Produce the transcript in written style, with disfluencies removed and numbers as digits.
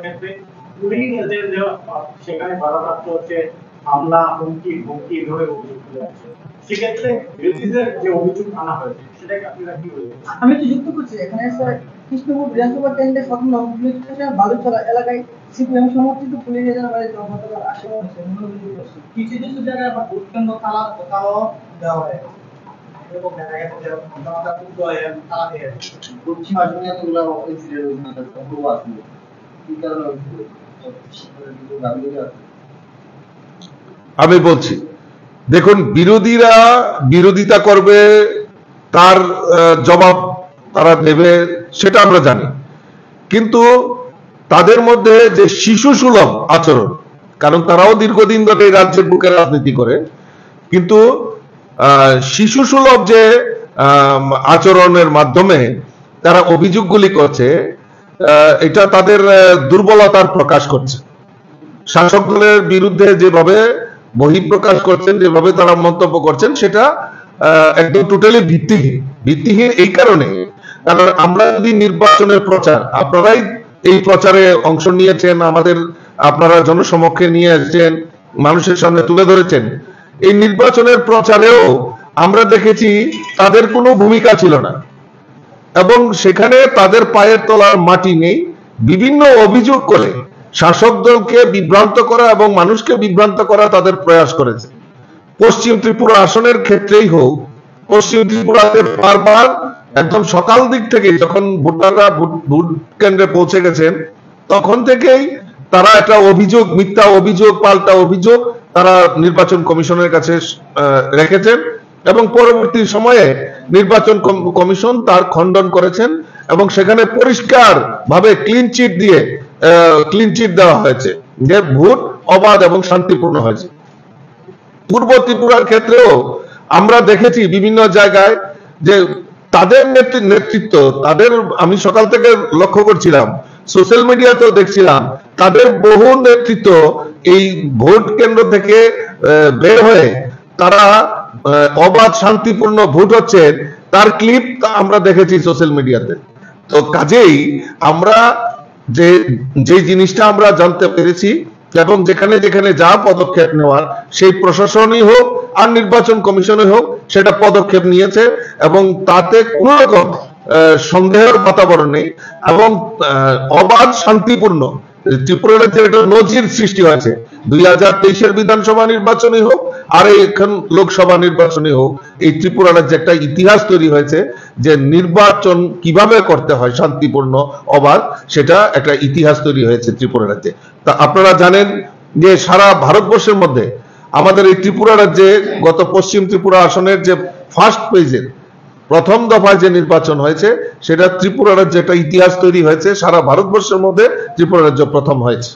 ক্ষেত্রে পুলিশদের সেখানে বাধাপ্রাপ্ত হচ্ছে, হামলা, হুমকি হুমকি ধরে অভিযোগ তুলে আছে। সেক্ষেত্রে বিরোধীদের যে অভিযোগ আনা হয়েছে সেটাকে আপনারা কি বলবেন? আমি একটু যুক্ত করছি এখানে স্যার, কৃষ্ণপুর বিধানসভা কেন্দ্রে স্বপ্ন পুলিশ স্টেশন বালুচরা এলাকায় সিপিএম সমর্থিত পুলিশের বাড়িতে গতকাল আসামি হয়েছে। কিছু কিছু জায়গায় আবার ভোট কেন্দ্র তালাও দেওয়া হয় এবং দেখা গেছে যে ঘটনাটা খুব তালা দিয়ে পশ্চিম আসনে এতগুলো ইনসিডেন্ট আসলে কি কারণে আমি বলছি, দেখুন, বিরোধীরা বিরোধিতা করবে, তার জবাব তারা দেবে, সেটা আমরা জানি। কিন্তু তাদের মধ্যে যে শিশু সুলভ আচরণ, কারণ তারাও দীর্ঘদিন ধরে এই রাজ্যের বুকে রাজনীতি করে, কিন্তু শিশু সুলভ যে আচরণের মাধ্যমে তারা অভিযোগগুলি করছে, এটা তাদের দুর্বলতার প্রকাশ করছে। শাসক দলের বিরুদ্ধে যেভাবে বহিঃপ্রকাশ করছেন, যেভাবে তারা মন্তব্য করছেন, সেটা একদম টোটালি ভিত্তিহীন। এই কারণে, কারণ আমরা যদি নির্বাচনের প্রচার, আপনারাই এই প্রচারে অংশ নিয়েছেন, আপনারা জনসমক্ষে নিয়ে এসেছেন, মানুষের সামনে তুলে ধরেছেন, এই নির্বাচনের প্রচারেও আমরা দেখেছি তাদের কোনো ভূমিকা ছিল না এবং সেখানে তাদের পায়ের তলার মাটি নেই। বিভিন্ন অভিযোগ করে শাসক দলকে বিভ্রান্ত করা এবং মানুষকে বিভ্রান্ত করা তাদের প্রয়াস করেছে। পশ্চিম ত্রিপুরা আসনের ক্ষেত্রেই হোক, পশ্চিম ত্রিপুরাতে বারবার একদম সকাল দিক থেকে, যখন ভোটাররা ভোট কেন্দ্রে পৌঁছে গেছেন, তখন থেকেই তারা একটা অভিযোগ, মিথ্যা অভিযোগ, পাল্টা অভিযোগ তারা নির্বাচন কমিশনের কাছে রেখেছেন এবং পরবর্তী সময়ে নির্বাচন কমিশন তার খণ্ডন করেছেন এবং সেখানে পরিষ্কার ভাবে ক্লিন চিট দেওয়া হয়েছে যে ভোট অবাধ এবং শান্তিপূর্ণ হয়েছে। পূর্ব ত্রিপুরার ক্ষেত্রেও আমরা দেখেছি বিভিন্ন জায়গায় যে তাদের নেতৃত্ব, আমি সকাল থেকে লক্ষ্য করছিলাম, সোশ্যাল মিডিয়াতেও দেখছিলাম, তাদের বহু নেতৃত্ব এই ভোট কেন্দ্র থেকে বের হয়ে তারা অবাধ শান্তিপূর্ণ ভোট হচ্ছে তার ক্লিপ আমরা দেখেছি সোশ্যাল মিডিয়াতে। তো কাজেই আমরা যে জিনিসটা আমরা জানতে পেরেছি এবং যেখানে যেখানে যা পদক্ষেপ নেওয়ার, সেই প্রশাসনই হোক আর নির্বাচন কমিশনই হোক, সেটা পদক্ষেপ নিয়েছে এবং তাতে কোনো রকম সন্দেহের বাতাবরণ নেই এবং অবাধ শান্তিপূর্ণ ত্রিপুরার যে একটা নজির সৃষ্টি হয়েছে, 2023-এর বিধানসভা নির্বাচনই হোক আর এখন লোকসভা নির্বাচনই হোক, এই ত্রিপুরা রাজ্যে একটা ইতিহাস তৈরি হয়েছে যে নির্বাচন কিভাবে করতে হয় শান্তিপূর্ণ অবাধ, সেটা একটা ইতিহাস তৈরি হয়েছে ত্রিপুরা রাজ্যে। তা আপনারা জানেন যে সারা ভারতবর্ষের মধ্যে আমাদের এই ত্রিপুরা রাজ্যে গত পশ্চিম ত্রিপুরা আসনের যে ফার্স্ট পেজের প্রথম দফায় যে নির্বাচন হয়েছে, সেটা ত্রিপুরা রাজ্যে একটা ইতিহাস তৈরি হয়েছে। সারা ভারতবর্ষের মধ্যে ত্রিপুরা রাজ্য প্রথম হয়েছে।